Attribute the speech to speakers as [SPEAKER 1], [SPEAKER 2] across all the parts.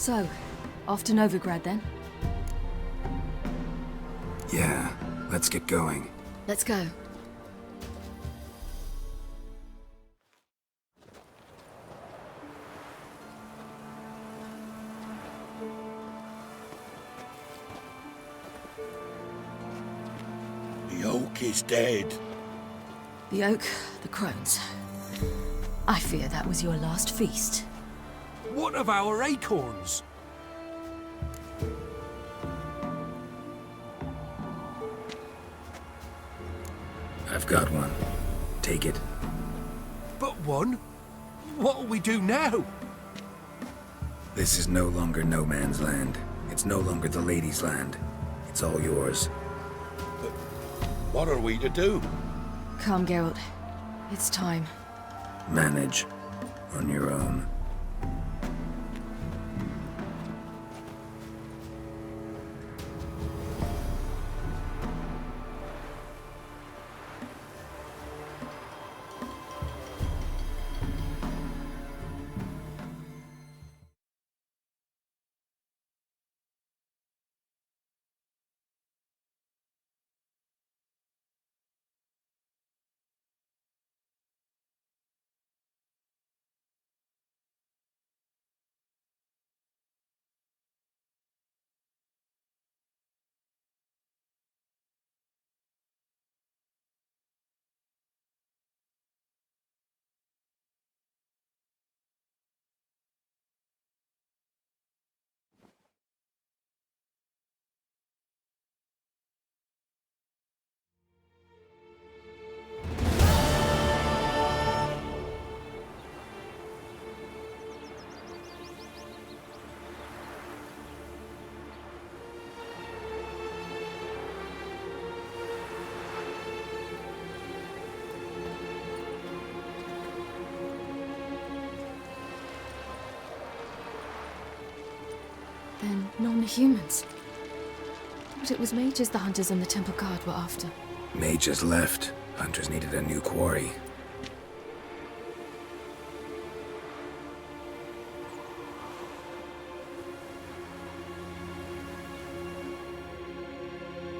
[SPEAKER 1] So, off to Novigrad then?
[SPEAKER 2] Yeah, let's get going.
[SPEAKER 1] Let's go.
[SPEAKER 3] The oak is dead.
[SPEAKER 1] The oak, the crones. I fear that was your last feast.
[SPEAKER 4] What of our acorns?
[SPEAKER 2] I've got one. Take it.
[SPEAKER 4] But one? What'll we do now?
[SPEAKER 2] This is no longer no man's land. It's no longer the lady's land. It's all yours.
[SPEAKER 3] But what are we to do?
[SPEAKER 1] Come, Geralt. It's time.
[SPEAKER 2] Manage. On your own.
[SPEAKER 1] Then non-humans. But it was mages the hunters and the temple guard were after.
[SPEAKER 2] Mages left. Hunters needed a new quarry.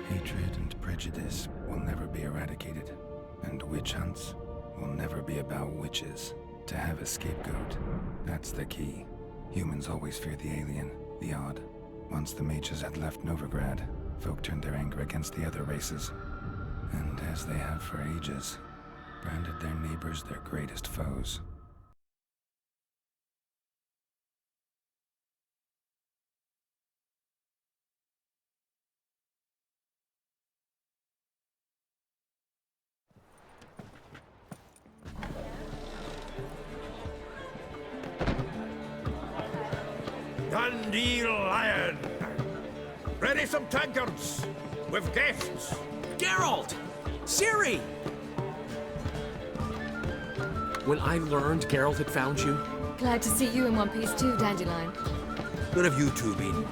[SPEAKER 2] Hatred and prejudice will never be eradicated. And witch hunts will never be about witches. To have a scapegoat, that's the key. Humans always fear the alien, the odd. Once the mages had left Novigrad, folk turned their anger against the other races. And as they have for ages, branded their neighbors their greatest foes.
[SPEAKER 3] Dundee Lion! Ready some tankards! With guests!
[SPEAKER 4] Geralt! Ciri! When I learned Geralt had found you,
[SPEAKER 1] Glad to see you in one piece too, Dandelion.
[SPEAKER 3] Where have you two been?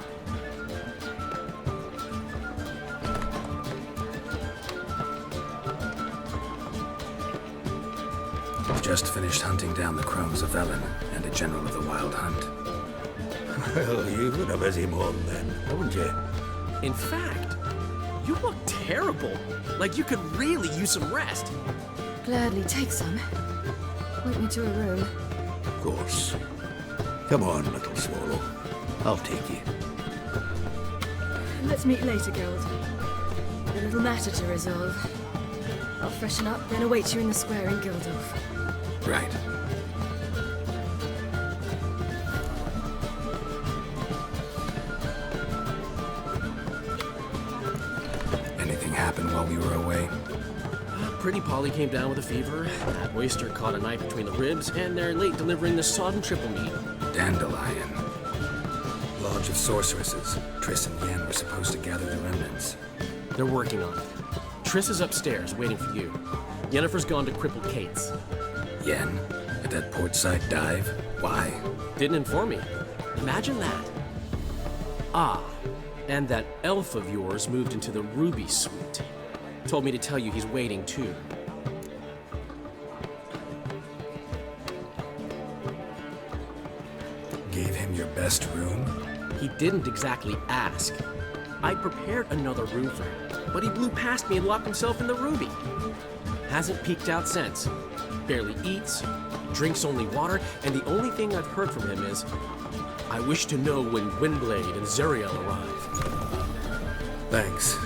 [SPEAKER 2] Just finished hunting down the crones of Velen and a general of the Wild Hunt.
[SPEAKER 3] Well, you've been a busy one then, haven't you?
[SPEAKER 4] in fact, you look terrible. Like you could really use some rest.
[SPEAKER 1] Gladly take some. Point me to a room.
[SPEAKER 3] Of course. Come on, little swallow. I'll take you.
[SPEAKER 1] Let's meet later, Geralt. A little matter to resolve. I'll freshen up, then await you in the square in Gildorf.
[SPEAKER 2] Right. Anything happened while we were away?
[SPEAKER 4] Pretty Polly came down with a fever. That oyster caught a knife between the ribs, and they're late delivering the sodden triple meat.
[SPEAKER 2] Dandelion. Lodge of Sorceresses. Triss and Yen were supposed to gather the remnants.
[SPEAKER 4] They're working on it. Triss is upstairs, waiting for you. Yennefer's gone to crippled Kate's.
[SPEAKER 2] Yen? At that portside dive? Why?
[SPEAKER 4] Didn't inform me. Imagine that. Ah, and that elf of yours moved into the Ruby Suite. Told me to tell you he's waiting too.
[SPEAKER 3] gave him your best room?
[SPEAKER 4] He didn't exactly ask. I prepared another room for him, but he blew past me and locked himself in the Ruby. Hasn't peeked out since. Barely eats, drinks only water, and the only thing I've heard from him is, I wish to know when Windblade and Zuriel arrive.
[SPEAKER 3] Thanks.